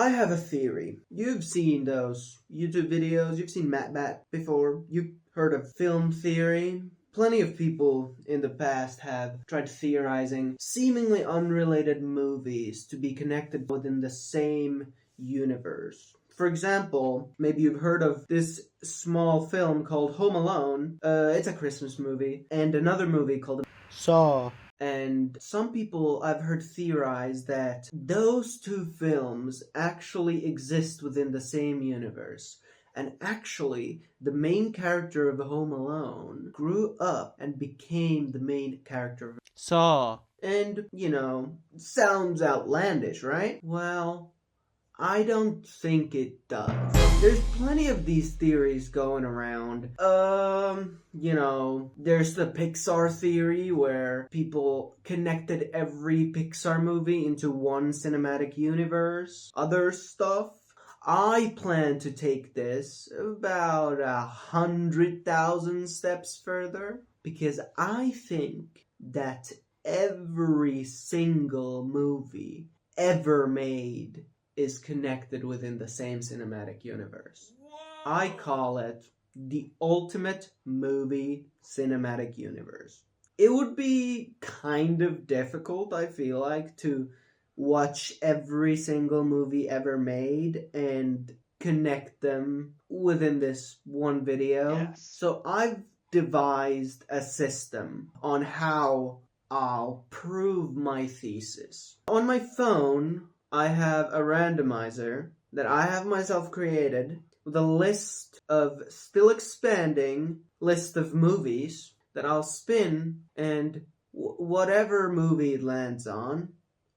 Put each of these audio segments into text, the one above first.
I have a theory. You've seen those YouTube videos, you've seen MatBat before, you've heard of film theory. Plenty of people in the past have tried theorizing seemingly unrelated movies to be connected within the same universe. For example, maybe you've heard of this small film called Home Alone. It's a Christmas movie, and another movie called Saw. And some people I've heard theorize that those two films actually exist within the same universe. And actually, the main character of Home Alone grew up and became the main character of Saw. And, sounds outlandish, right? Well, I don't think it does. There's plenty of these theories going around. There's the Pixar theory where people connected every Pixar movie into one cinematic universe. Other stuff. I plan to take this about 100,000 steps further because I think that every single movie ever made is connected within the same cinematic universe. Whoa. I call it the ultimate movie cinematic universe. It would be kind of difficult, I feel like, to watch every single movie ever made and connect them within this one video. Yes. So I've devised a system on how I'll prove my thesis. On my phone, I have a randomizer that I have myself created with a list of still expanding list of movies that I'll spin, and whatever movie it lands on,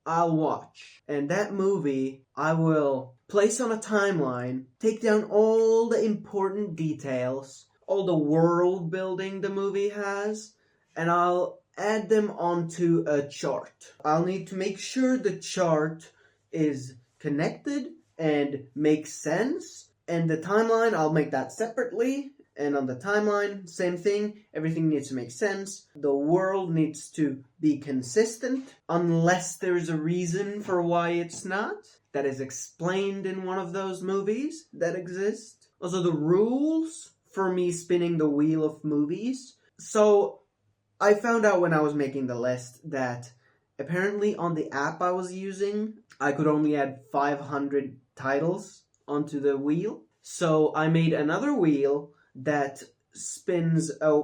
I'll watch. And that movie I will place on a timeline, take down all the important details, all the world building the movie has, and I'll add them onto a chart. I'll need to make sure the chart is connected and makes sense, and the timeline, I'll make that separately, and on the timeline, same thing, everything needs to make sense, the world needs to be consistent, unless there's a reason for why it's not, that is explained in one of those movies that exist. Also, the rules for me spinning the wheel of movies. So, I found out when I was making the list that apparently on the app I was using, I could only add 500 titles onto the wheel. So I made another wheel that a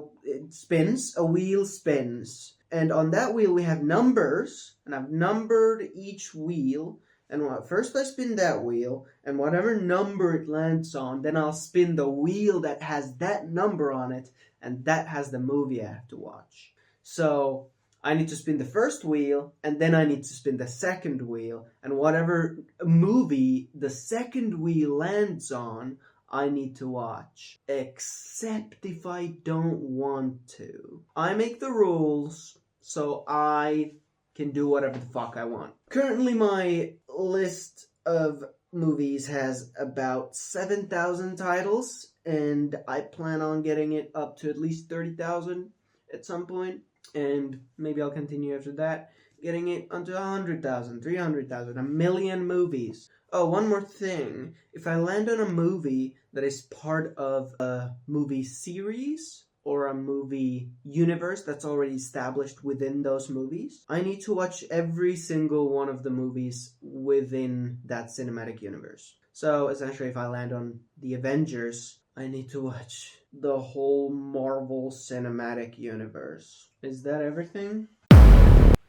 wheel spins. And on that wheel we have numbers, and I've numbered each wheel. And first I spin that wheel, and whatever number it lands on, then I'll spin the wheel that has that number on it, and that has the movie I have to watch. So I need to spin the first wheel, and then I need to spin the second wheel, and whatever movie the second wheel lands on, I need to watch. Except if I don't want to. I make the rules, so I can do whatever the fuck I want. Currently my list of movies has about 7,000 titles, and I plan on getting it up to at least 30,000 at some point. And maybe I'll continue after that, getting it onto 100,000, 300,000, 1,000,000 movies. Oh, one more thing. If I land on a movie that is part of a movie series or a movie universe that's already established within those movies, I need to watch every single one of the movies within that cinematic universe. So essentially, if I land on the Avengers, I need to watch the whole Marvel Cinematic Universe. Is that everything?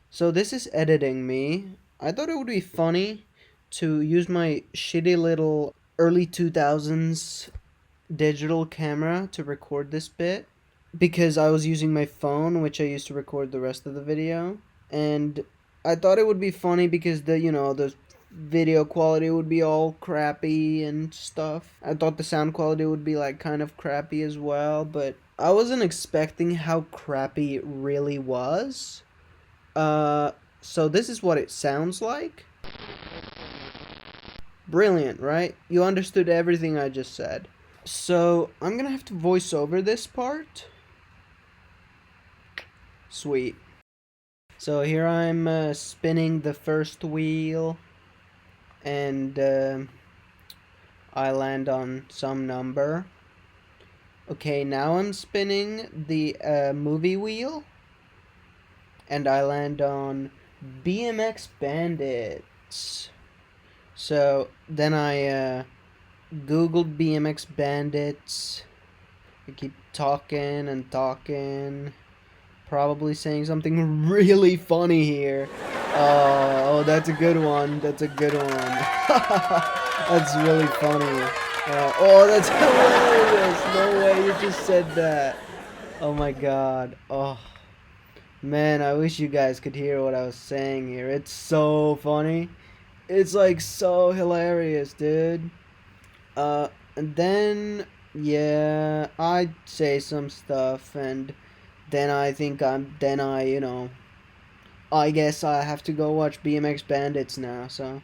So this is editing me. I thought it would be funny to use my shitty little early 2000s digital camera to record this bit, because I was using my phone, which I used to record the rest of the video. And I thought it would be funny because the video quality would be all crappy and stuff. I thought the sound quality would be kind of crappy as well, but I wasn't expecting how crappy it really was. So this is what it sounds like. Brilliant, right? You understood everything I just said. So I'm gonna have to voice over this part. Sweet. So here I'm spinning the first wheel. and I land on some number. Okay, now I'm spinning the movie wheel, and I land on BMX Bandits. So then I Googled BMX Bandits. I keep talking and talking, probably saying something really funny here. Oh, that's a good one. That's a good one. That's really funny. Oh, that's hilarious. No way you just said that. Oh my god. Oh, man, I wish you guys could hear what I was saying here. It's so funny. It's like so hilarious, dude. And then, yeah, I say some stuff, and then I think I guess I have to go watch BMX Bandits now, so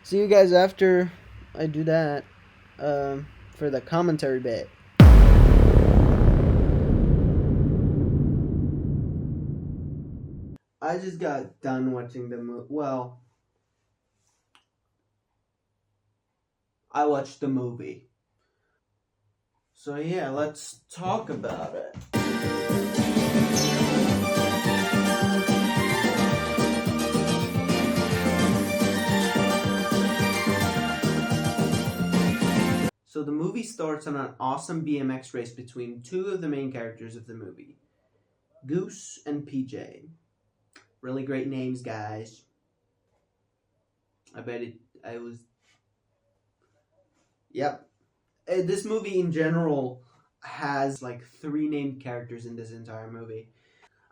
see you guys after I do that, for the commentary bit. I just got done watching the movie. Well, I watched the movie. So yeah, let's talk about it. So the movie starts on an awesome BMX race between two of the main characters of the movie, Goose and PJ. Really great names, guys. I was. Yep. This movie in general has like 3 named characters in this entire movie.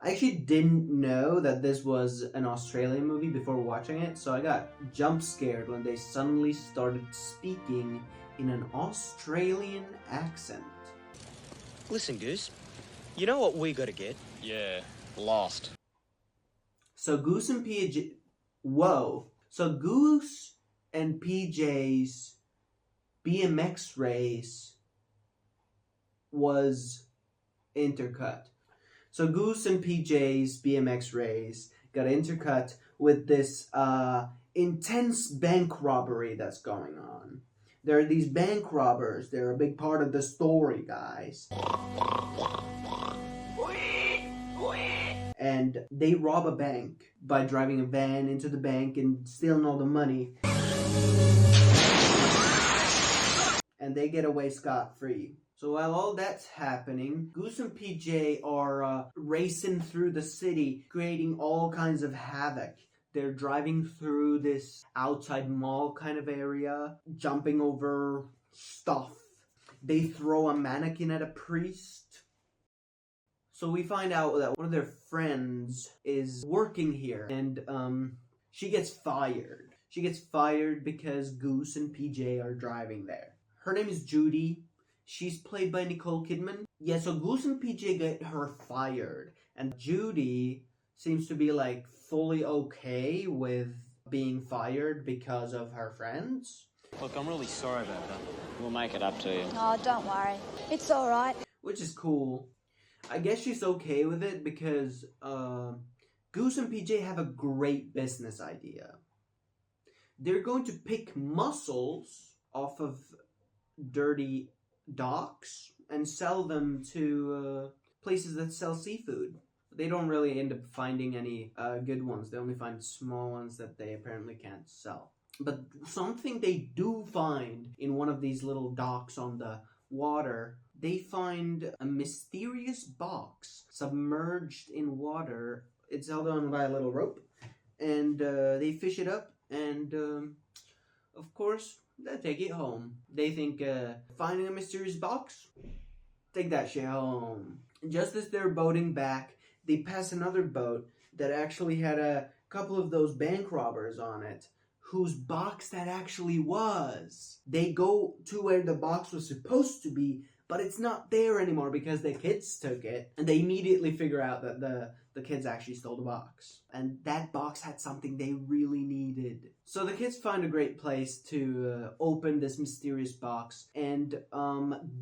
I actually didn't know that this was an Australian movie before watching it, so I got jump scared when they suddenly started speaking in an Australian accent. Listen, Goose, you know what we gotta get? Yeah, lost. So Goose and PJ... Whoa. So Goose and PJ's BMX race was intercut. So Goose and PJ's BMX race got intercut with this intense bank robbery that's going on. There are these bank robbers. They're a big part of the story, guys. And they rob a bank by driving a van into the bank and stealing all the money. And they get away scot-free. So while all that's happening, Goose and PJ are racing through the city, creating all kinds of havoc. They're driving through this outside mall kind of area, jumping over stuff. They throw a mannequin at a priest. So we find out that one of their friends is working here, and she gets fired. She gets fired because Goose and PJ are driving there. Her name is Judy. She's played by Nicole Kidman. Yeah, so Goose and PJ get her fired. And Judy seems to be like fully okay with being fired because of her friends. Look, I'm really sorry about that. We'll make it up to you. Oh, don't worry. It's all right. Which is cool. I guess she's okay with it because Goose and PJ have a great business idea. They're going to pick mussels off of dirty docks and sell them to places that sell seafood. They don't really end up finding any good ones. They only find small ones that they apparently can't sell. But something they do find in one of these little docks on the water, they find a mysterious box submerged in water. It's held on by a little rope, and they fish it up, and of course, they take it home. They think, finding a mysterious box? Take that shit home. Just as they're boating back, they pass another boat that actually had a couple of those bank robbers on it, whose box that actually was. They go to where the box was supposed to be, but it's not there anymore because the kids took it, and they immediately figure out that the kids actually stole the box. And that box had something they really needed. So the kids find a great place to open this mysterious box, and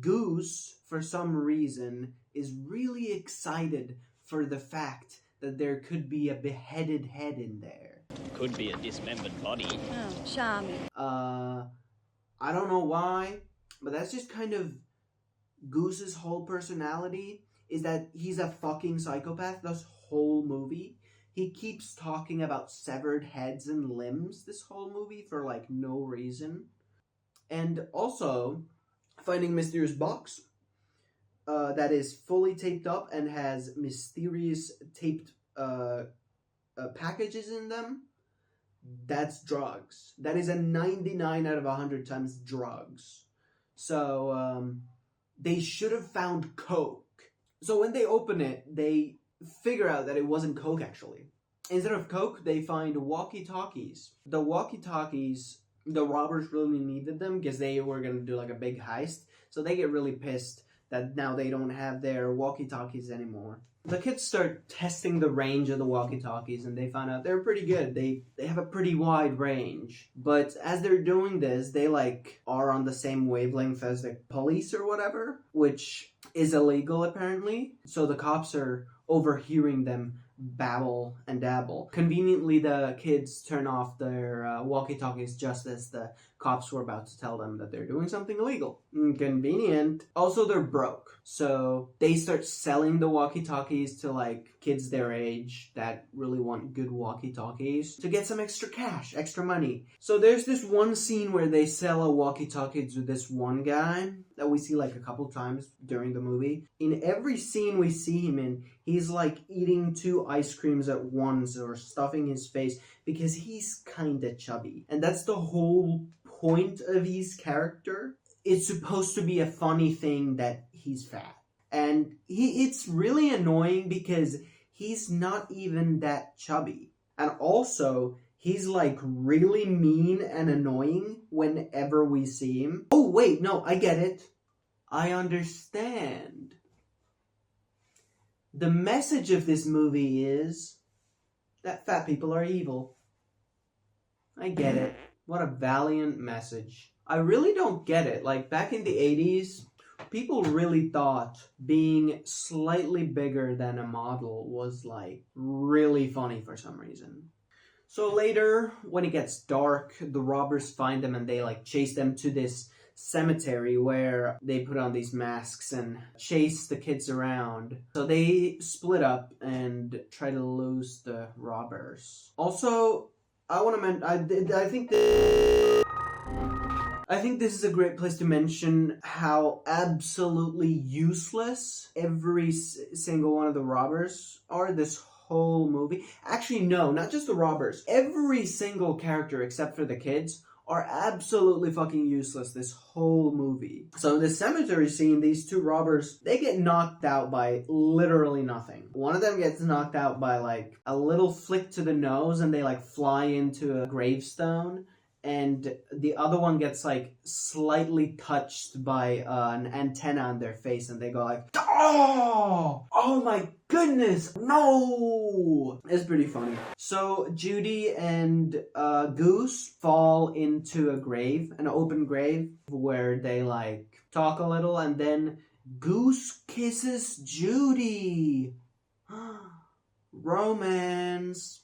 Goose, for some reason, is really excited for the fact that there could be a beheaded head in there. Could be a dismembered body. Oh, charming. I don't know why, but that's just kind of Goose's whole personality, is that he's a fucking psychopath this whole movie. He keeps talking about severed heads and limbs this whole movie for like no reason. And also, finding mysterious box that is fully taped up and has mysterious taped packages in them. That's drugs. That is a 99 out of 100 times drugs. So they should have found coke. So when they open it, they figure out that it wasn't coke actually. Instead of coke, they find walkie-talkies. The walkie-talkies, the robbers really needed them because they were going to do like a big heist. So they get really pissed that now they don't have their walkie-talkies anymore. The kids start testing the range of the walkie-talkies and they find out they're pretty good. They have a pretty wide range. But as they're doing this, they like are on the same wavelength as the police or whatever, which is illegal apparently. So the cops are overhearing them babble and dabble. Conveniently, the kids turn off their walkie-talkies just as the cops were about to tell them that they're doing something illegal. Convenient. Also, they're broke. So they start selling the walkie-talkies to like kids their age that really want good walkie-talkies to get some extra cash, extra money. So there's this one scene where they sell a walkie-talkie to this one guy that we see like a couple times during the movie. In every scene we see him in, he's like eating 2 ice creams at once or stuffing his face because he's kinda chubby. And that's the whole point of his character. It's supposed to be a funny thing that he's fat. And it's really annoying because he's not even that chubby. And also, he's like really mean and annoying whenever we see him. Oh wait, no, I get it. I understand. The message of this movie is that fat people are evil. I get it. What a valiant message. I really don't get it. Like, back in the 80s, people really thought being slightly bigger than a model was, like, really funny for some reason. So later, when it gets dark, the robbers find them and they, like, chase them to this cemetery where they put on these masks and chase the kids around. So they split up and try to lose the robbers. Also, I want to mention, I think this is a great place to mention how absolutely useless every single one of the robbers are this whole movie. Actually, no, not just the robbers. Every single character except for the kids are absolutely fucking useless this whole movie. So in the cemetery scene, these 2 robbers, they get knocked out by literally nothing. One of them gets knocked out by like a little flick to the nose and they like fly into a gravestone. And the other one gets like slightly touched by an antenna on their face and they go like, oh my goodness, no! It's pretty funny. So Judy and Goose fall into a grave, an open grave, where they like talk a little and then Goose kisses Judy. Romance.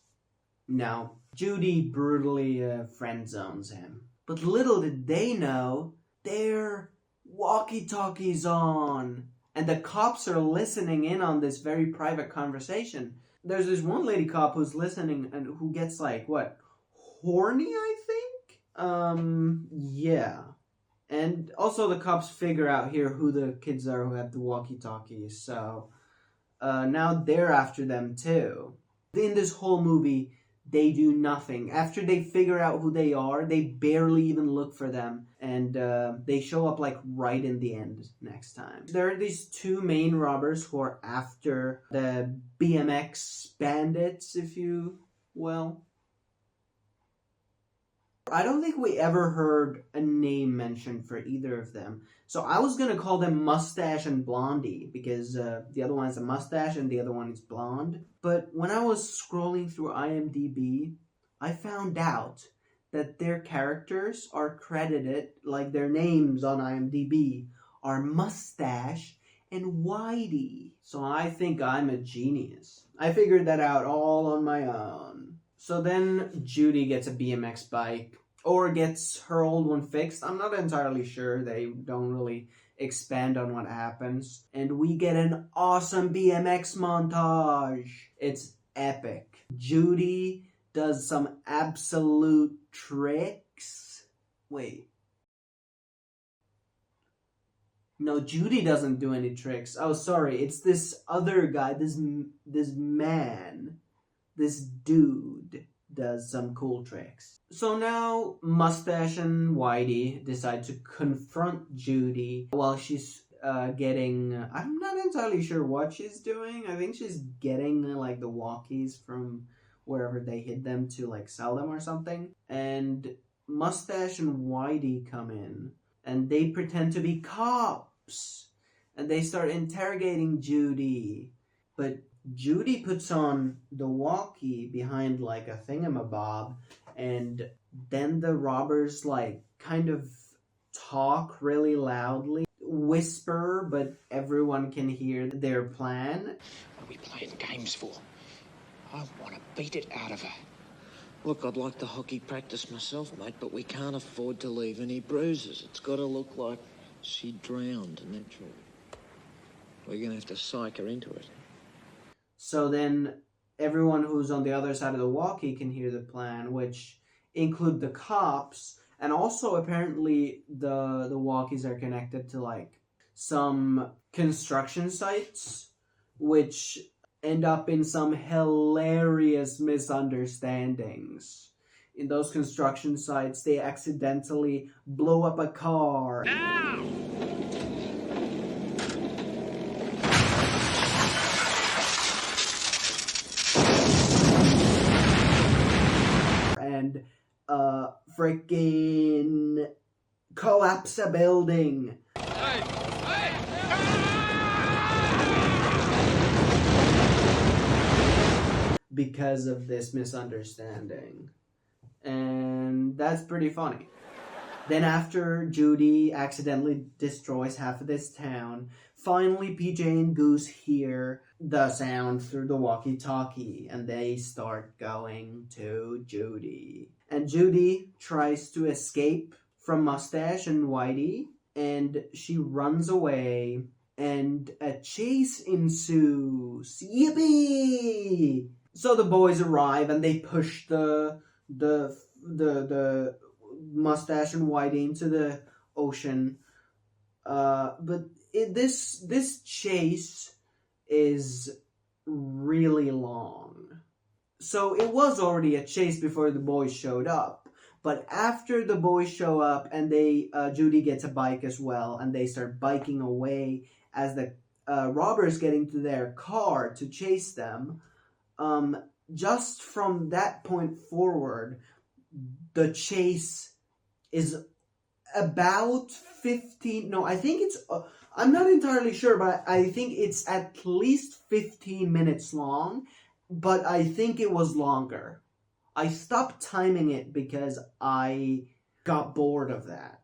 No. Judy brutally friend zones him. But little did they know, their walkie-talkies on. And the cops are listening in on this very private conversation. There's this one lady cop who's listening and who gets like, what, horny, I think? Yeah. And also the cops figure out here who the kids are who have the walkie-talkies. So now they're after them too. In this whole movie, they do nothing. After they figure out who they are, they barely even look for them. And they show up like right in the end next time. There are these 2 main robbers who are after the BMX bandits, if you will. I don't think we ever heard a name mentioned for either of them. So I was going to call them Mustache and Blondie because the other one has a mustache and the other one is blonde. But when I was scrolling through IMDb, I found out that their characters are credited, like their names on IMDb, are Mustache and Whitey. So I think I'm a genius. I figured that out all on my own. So then Judy gets a BMX bike, or gets her old one fixed. I'm not entirely sure. They don't really expand on what happens. And we get an awesome BMX montage. It's epic. Judy does some absolute tricks. Wait. No, Judy doesn't do any tricks. Oh, sorry. It's this other guy, this man, this dude does some cool tricks. So now Mustache and Whitey decide to confront Judy while she's getting... I'm not entirely sure what she's doing. I think she's getting like the walkies from wherever they hid them to like sell them or something. And Mustache and Whitey come in and they pretend to be cops. And they start interrogating Judy. But Judy puts on the walkie behind like a thingamabob, and then the robbers like kind of talk really loudly, whisper, but everyone can hear their plan. What are we playing games for? I want to beat it out of her. Look, I'd like to hockey practice myself, mate, but we can't afford to leave any bruises. It's got to look like she drowned naturally. We're going to have to psych her into it. So then everyone who's on the other side of the walkie can hear the plan, which include the cops, and also apparently the walkies are connected to like some construction sites, which end up in some hilarious misunderstandings. In those construction sites, they accidentally blow up a car. Now! And freaking collapse a building. Because of this misunderstanding. And that's pretty funny. Then after Judy accidentally destroys half of this town, finally PJ and Goose hear the sound through the walkie-talkie, and they start going to Judy. And Judy tries to escape from Mustache and Whitey, and she runs away, and a chase ensues. Yippee! So the boys arrive, and they push the Mustache and Whitey into the ocean. But this chase is really long. So it was already a chase before the boys showed up. But after the boys show up and Judy gets a bike as well, and they start biking away as the robbers get into their car to chase them, just from that point forward, the chase is about 15... No, I think it's... I'm not entirely sure, but I think it's at least 15 minutes long, but I think it was longer. I stopped timing it because I got bored of that.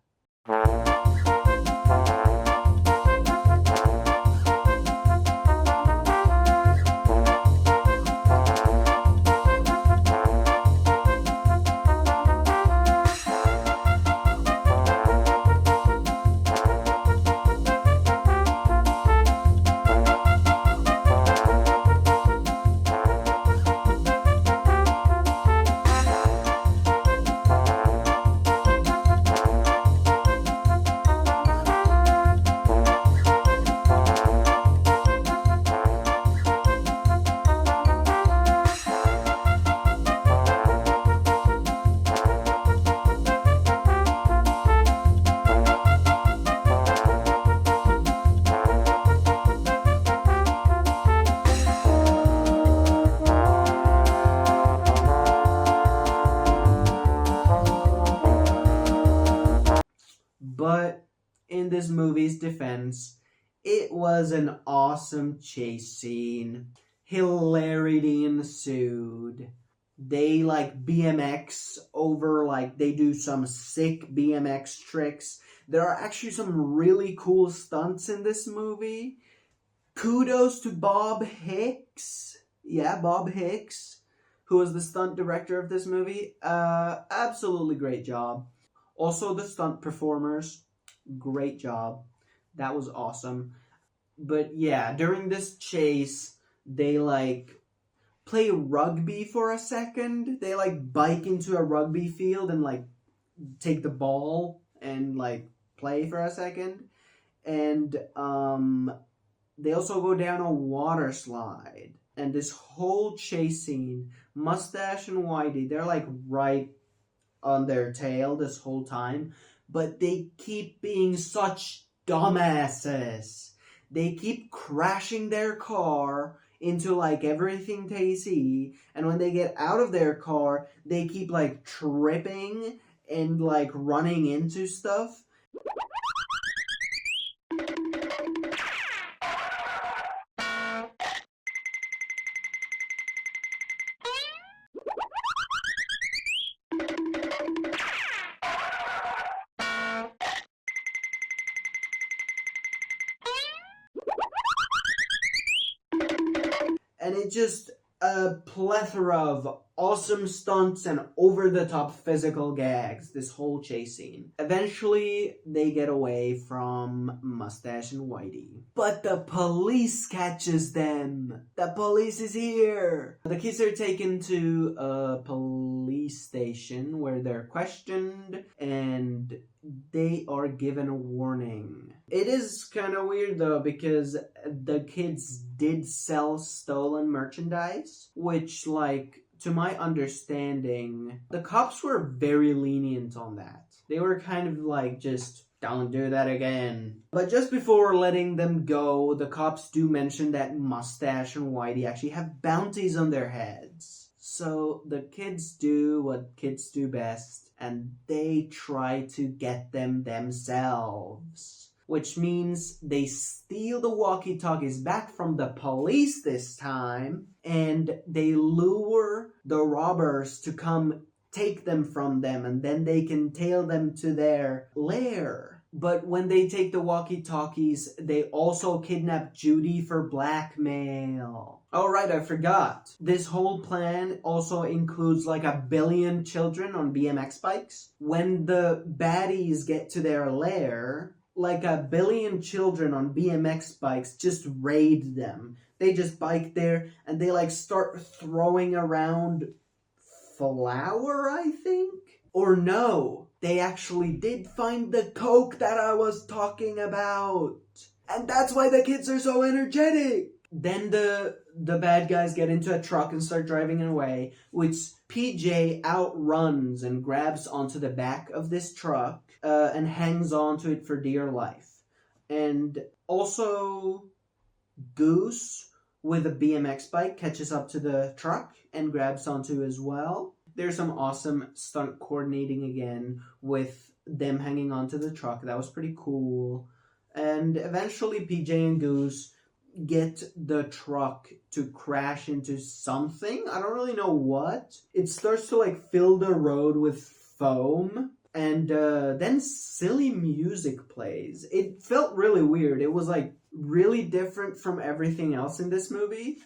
But in this movie's defense, it was an awesome chase scene. Hilarity ensued. They like BMX over, like they do some sick BMX tricks. There are actually some really cool stunts in this movie. Kudos to Bob Hicks. Yeah, Bob Hicks, who was the stunt director of this movie. Absolutely great job. Also, the stunt performers, great job. That was awesome. But yeah, during this chase, they like play rugby for a second. They like bike into a rugby field and like take the ball and like play for a second. And they also go down a water slide. And this whole chase scene, Mustache and Whitey, they're like right on their tail this whole time, but they keep being such dumbasses. They keep crashing their car into like everything they see, and when they get out of their car, they keep like tripping and like running into stuff. And it's just a plethora of awesome stunts and over-the-top physical gags, this whole chase scene. Eventually, they get away from Mustache and Whitey. But the police catches them! The police is here! The kids are taken to a police station where they're questioned and they are given a warning. It is kind of weird though, because the kids did sell stolen merchandise, which, like, to my understanding, the cops were very lenient on that. They were kind of like, just don't do that again. But just before letting them go, the cops do mention that Mustache and Whitey actually have bounties on their heads. So the kids do what kids do best, and they try to get them themselves. Which means they steal the walkie-talkies back from the police this time, and they lure the robbers to come take them from them, and then they can tail them to their lair. But when they take the walkie-talkies, they also kidnap Judy for blackmail. Oh right, I forgot. This whole plan also includes like 1 billion children on BMX bikes. When the baddies get to their lair, like 1 billion children on BMX bikes just raid them. They just bike there and they like start throwing around flour, I think? Or no, they actually did find the Coke that I was talking about. And that's why the kids are so energetic. Then the bad guys get into a truck and start driving away, which PJ outruns and grabs onto the back of this truck and hangs on to it for dear life. And also Goose with a BMX bike catches up to the truck and grabs onto as well. There's some awesome stunt coordinating again with them hanging onto the truck. That was pretty cool. And eventually PJ and Goose get the truck to crash into something. I don't really know what. It starts to like fill the road with foam. And then silly music plays. It felt really weird. It was like really different from everything else in this movie.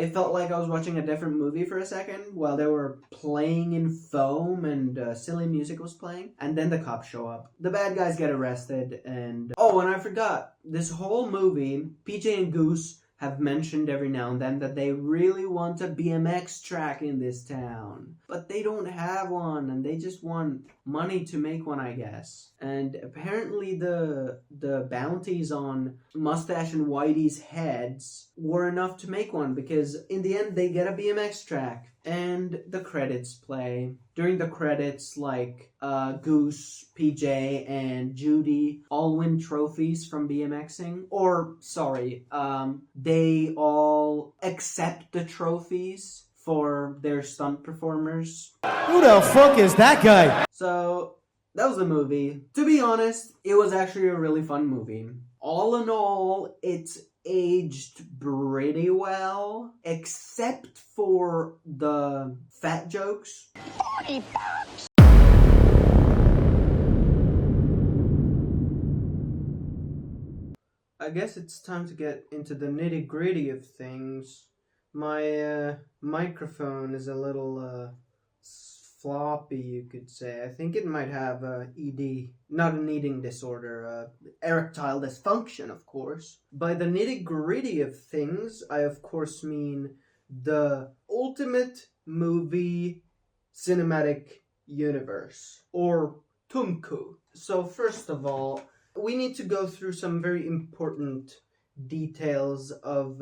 It felt like I was watching a different movie for a second while they were playing in foam and silly music was playing. And then the cops show up. The bad guys get arrested and... Oh, and I forgot. This whole movie, PJ and Goose have mentioned every now and then that they really want a BMX track in this town. But they don't have one, and they just want money to make one, I guess. And apparently the bounties on Mustache and Whitey's heads were enough to make one, because in the end they get a BMX track. And the credits play. During the credits, like, Goose, PJ, and Judy all win trophies from BMXing. Or, sorry, they all accept the trophies for their stunt performers. Who the fuck is that guy? So, that was the movie. To be honest, it was actually a really fun movie. All in all, it's aged pretty well, except for the fat jokes. 40 bucks. I guess it's time to get into the nitty-gritty of things. My microphone is a little floppy, you could say. I think it might have ED, not an eating disorder, erectile dysfunction, of course. By the nitty-gritty of things, I of course mean the ultimate movie cinematic universe, or Tumku. So first of all, we need to go through some very important details of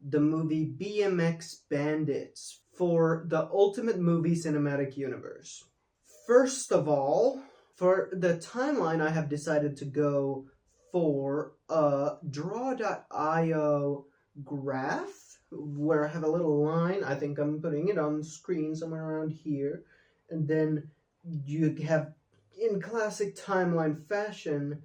the movie BMX Bandits for the Ultimate Movie Cinematic Universe. First of all, for the timeline, I have decided to go for a draw.io graph where I have a little line. I think I'm putting it on screen somewhere around here. And then you have, in classic timeline fashion,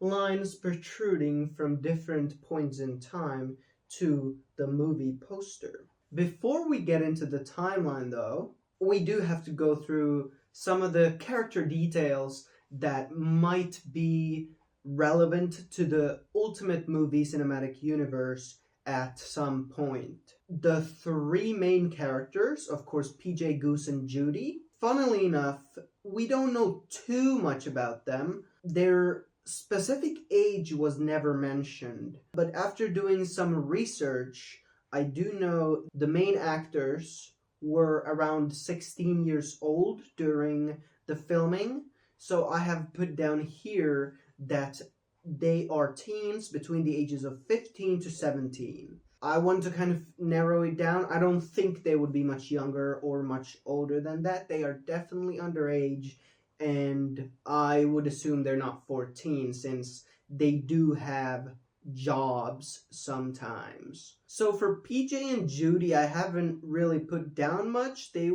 lines protruding from different points in time to the movie poster. Before we get into the timeline, though, we do have to go through some of the character details that might be relevant to the Ultimate Movie Cinematic Universe at some point. The three main characters, of course, PJ, Goose, and Judy. Funnily enough, we don't know too much about them. Their specific age was never mentioned, but after doing some research, I do know the main actors were around 16 years old during the filming, so I have put down here that they are teens between the ages of 15 to 17. I want to kind of narrow it down. I don't think they would be much younger or much older than that. They are definitely underage, and I would assume they're not 14 since they do have jobs sometimes. So for PJ and Judy, I haven't really put down much. They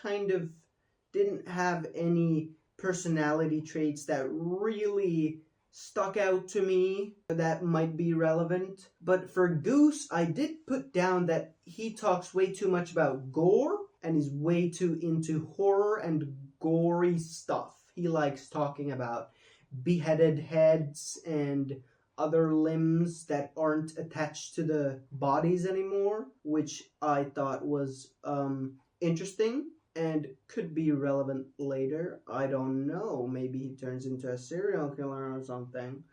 kind of didn't have any personality traits that really stuck out to me that might be relevant. But for Goose, I did put down that he talks way too much about gore and is way too into horror and gory stuff. He likes talking about beheaded heads and other limbs that aren't attached to the bodies anymore, which I thought was interesting and could be relevant later. I don't know. Maybe he turns into a serial killer or something.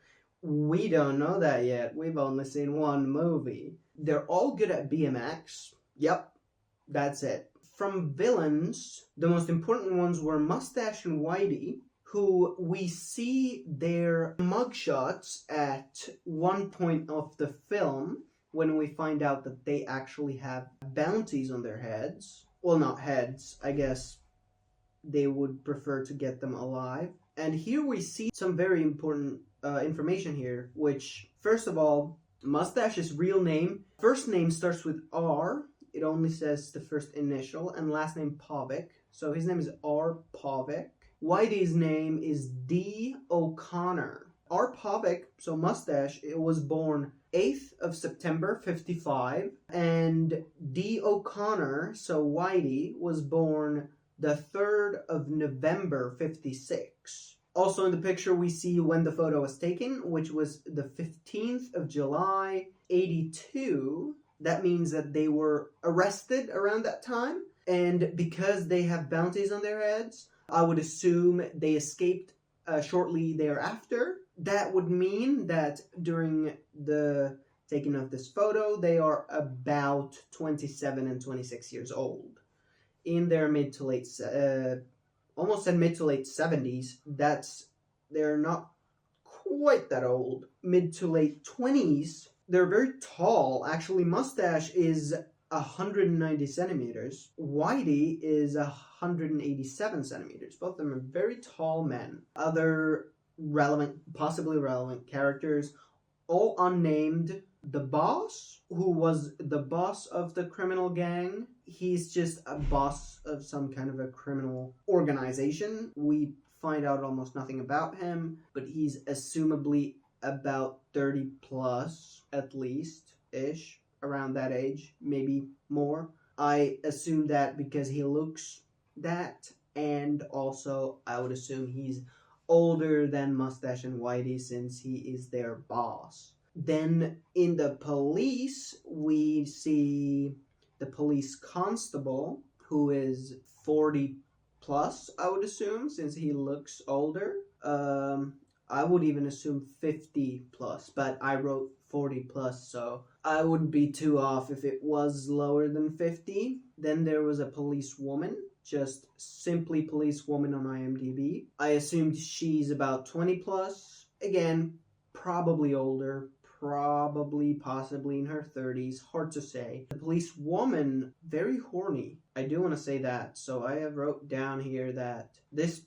We don't know that yet. We've only seen one movie. They're all good at BMX. Yep, that's it. From villains, the most important ones were Mustache and Whitey, who we see their mugshots at one point of the film when we find out that they actually have bounties on their heads. Well, not heads, I guess they would prefer to get them alive. And here we see some very important information here, which, first of all, Mustache's real name, first name starts with R. It only says the first initial, and last name Pavic. So his name is R. Pavic. Whitey's name is D. O'Connor. R. Pavic, so Mustache, it was born 8th of September 55, and D. O'Connor, so Whitey, was born the 3rd of November 56. Also in the picture we see when the photo was taken, which was the 15th of July 82. That means that they were arrested around that time, and because they have bounties on their heads, I would assume they escaped shortly thereafter. That would mean that during the taking of this photo, they are about 27 and 26 years old. In their mid to late, almost in mid to late 70s, they're not quite that old. Mid to late 20s, they're very tall. Actually, Mustache is 190 centimeters. Whitey is 187 centimeters. Both of them are very tall men. Other possibly relevant characters, all unnamed. The boss, who was the boss of the criminal gang, he's just a boss of some kind of a criminal organization. We find out almost nothing about him, but he's assumably about 30 plus, at least, ish, around that age, maybe more. I assume that because he looks that, and also I would assume he's older than Mustache and Whitey since he is their boss. Then in the police, we see the police constable, who is 40 plus, I would assume, since he looks older. I would even assume 50 plus, but I wrote 40 plus, so I wouldn't be too off if it was lower than 50. Then there was a policewoman, just simply policewoman on IMDb. I assumed she's about 20 plus. Again, probably older, possibly in her 30s, hard to say. The policewoman, very horny. I do want to say that, so I have wrote down here that this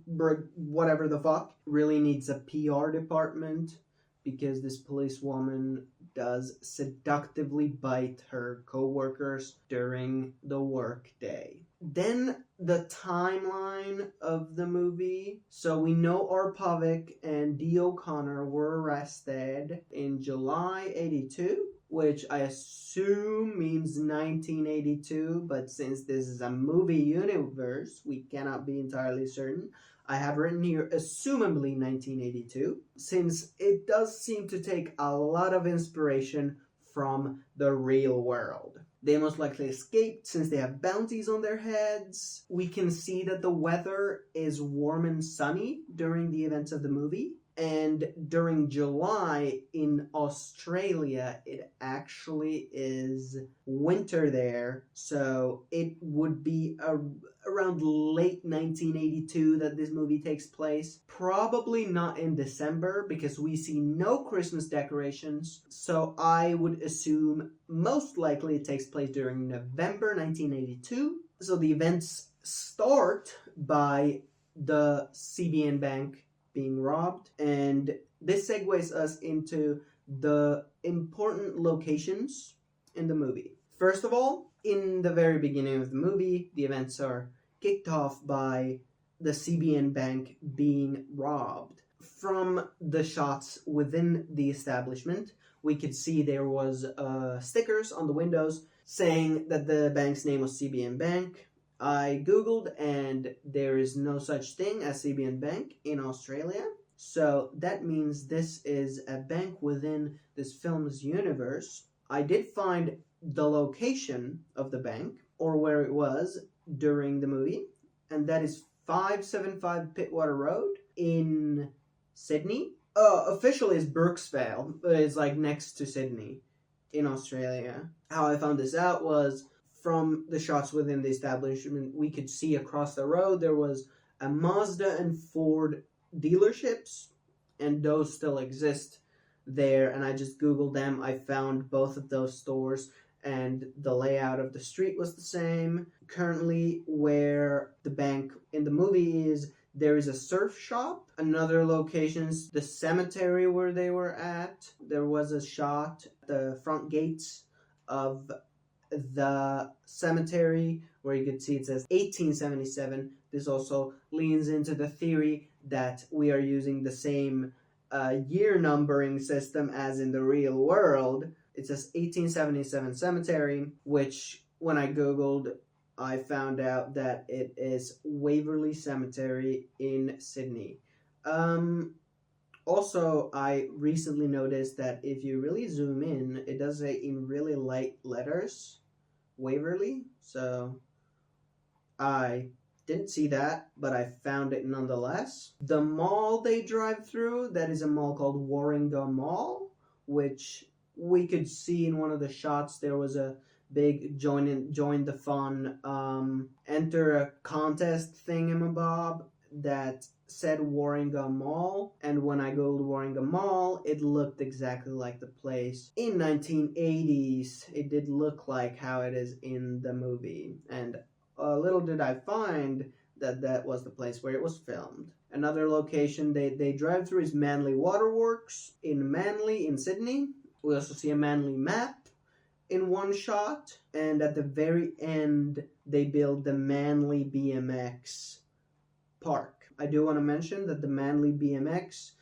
whatever the fuck, really needs a PR department, because this policewoman does seductively bite her co-workers during the workday. Then the timeline of the movie. So we know Arpavic and D. O'Connor were arrested in July 82, which I assume means 1982, but since this is a movie universe, we cannot be entirely certain. I have written here, assumably 1982, since it does seem to take a lot of inspiration from the real world. They most likely escaped since they have bounties on their heads. We can see that the weather is warm and sunny during the events of the movie. And during July in Australia, it actually is winter there. So it would be around late 1982 that this movie takes place. Probably not in December, because we see no Christmas decorations. So I would assume most likely it takes place during November 1982. So the events start by the CBN Bank being robbed, and this segues us into the important locations in the movie. First of all, in the very beginning of the movie, the events are kicked off by the CBN Bank being robbed. From the shots within the establishment, we could see there was stickers on the windows saying that the bank's name was CBN Bank. I googled, and there is no such thing as CBN Bank in Australia. So that means this is a bank within this film's universe. I did find the location of the bank, or where it was during the movie, and that is 575 Pittwater Road in Sydney. Officially it's Brooksvale, but it's like next to Sydney in Australia. How I found this out was from the shots within the establishment. We could see across the road there was a Mazda and Ford dealerships, and those still exist there, and I just googled them. I found both of those stores, and the layout of the street was the same. Currently, where the bank in the movie is, there is a surf shop. Another locations, the cemetery where they were at. There was a shot at the front gates of the cemetery where you could see it says 1877. This also leans into the theory that we are using the same year numbering system as in the real world. It says 1877 cemetery, which when I googled, I found out that it is Waverley Cemetery in Sydney. Also, I recently noticed that if you really zoom in, it does say in really light letters, Waverley. So I didn't see that, but I found it nonetheless. The mall they drive through, that is a mall called Warringah Mall, which we could see in one of the shots. There was a big join the fun, enter a contest thingamabob that said Warringah Mall, and when I googled Warringah Mall, it looked exactly like the place in 1980s. It did look like how it is in the movie, and little did I find that that was the place where it was filmed. Another location they drive through is Manly Waterworks in Manly in Sydney. We also see a Manly map in one shot, and at the very end they build the Manly BMX park. I do want to mention that the Manly BMX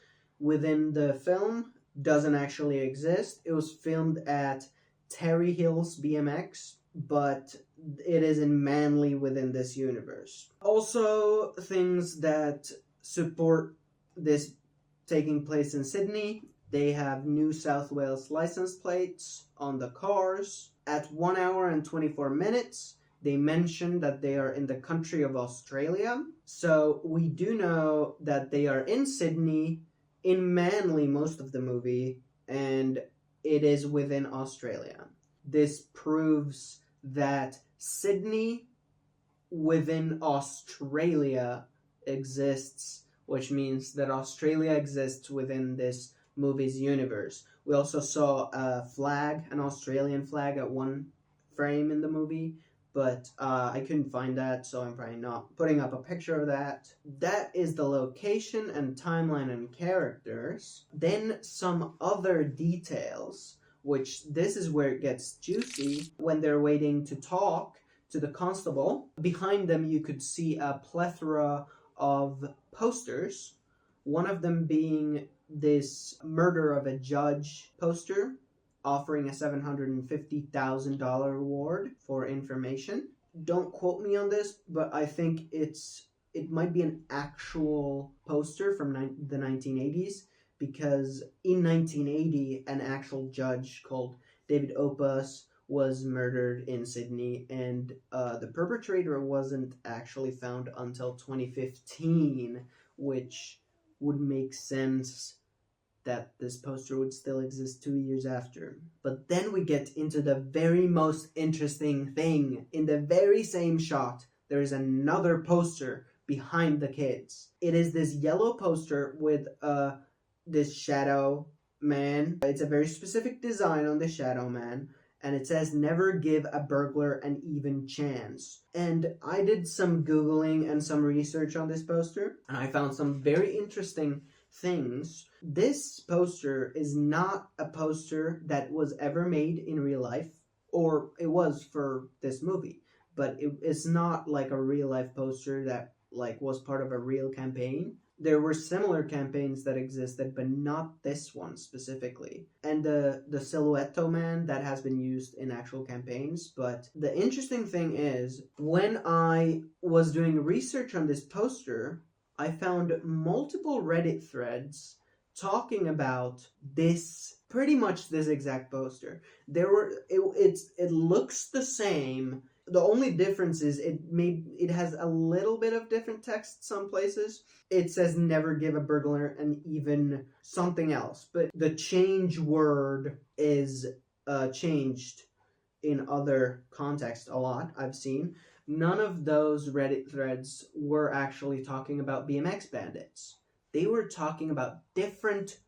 within the film doesn't actually exist. It was filmed at Terry Hills BMX, but it is in Manly within this universe. Also, things that support this taking place in Sydney. They have New South Wales license plates on the cars. At 1 hour and 24 minutes, they mention that they are in the country of Australia. So we do know that they are in Sydney, in Manly most of the movie, and it is within Australia. This proves that Sydney within Australia exists, which means that Australia exists within this movie's universe. We also saw a flag, an Australian flag at one frame in the movie, but I couldn't find that, so I'm probably not putting up a picture of that. That is the location and timeline and characters. Then some other details, which this is where it gets juicy. When they're waiting to talk to the constable, behind them you could see a plethora of posters, one of them being this murder of a judge poster offering a $750,000 reward for information. Don't quote me on this, but I think it might be an actual poster from the 1980s, because in 1980 an actual judge called David Opus was murdered in Sydney, and the perpetrator wasn't actually found until 2015, which would make sense that this poster would still exist 2 years after. But then we get into the very most interesting thing. In the very same shot, there is another poster behind the kids. It is this yellow poster with this shadow man. It's a very specific design on the shadow man, and it says, "Never give a burglar an even chance." And I did some Googling and some research on this poster, and I found some very interesting things. This poster is not a poster that was ever made in real life, or it was for this movie, but it's not like a real life poster that was part of a real campaign. There were similar campaigns that existed, but not this one specifically. And the Silhouetto Man, that has been used in actual campaigns. But the interesting thing is, when I was doing research on this poster, I found multiple Reddit threads talking about pretty much this exact poster. It looks the same. The only difference is it has a little bit of different text some places. It says "never give a burglar an even something else," but the change word is changed in other contexts a lot, I've seen. None of those Reddit threads were actually talking about BMX Bandits. They were talking about different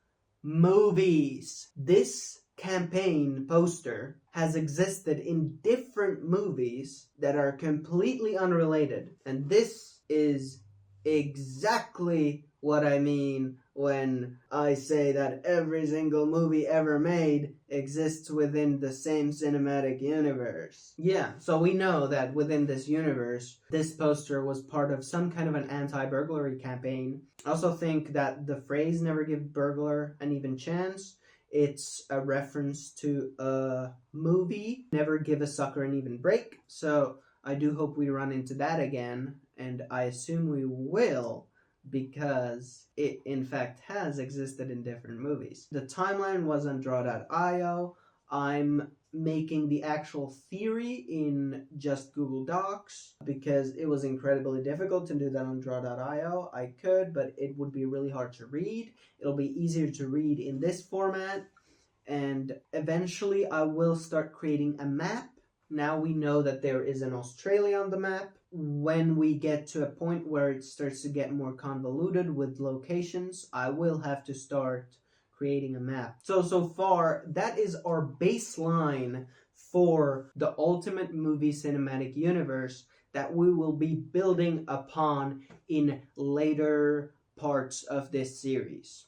movies. This campaign poster has existed in different movies that are completely unrelated. And this is exactly what I mean when I say that every single movie ever made exists within the same cinematic universe. Yeah, so we know that within this universe, this poster was part of some kind of an anti-burglary campaign. I also think that the phrase "never give burglar an even chance," it's a reference to a movie, "Never Give a Sucker an Even Break." So I do hope we run into that again, and I assume we will, because it in fact has existed in different movies. The timeline was on draw.io. I'm making the actual theory in just Google Docs because it was incredibly difficult to do that on draw.io. I could, but it would be really hard to read. It'll be easier to read in this format, and eventually I will start creating a map. Now we know that there is an Australia on the map. When we get to a point where it starts to get more convoluted with locations, I will have to start creating a map. So far, that is our baseline for the Ultimate Movie Cinematic Universe that we will be building upon in later parts of this series.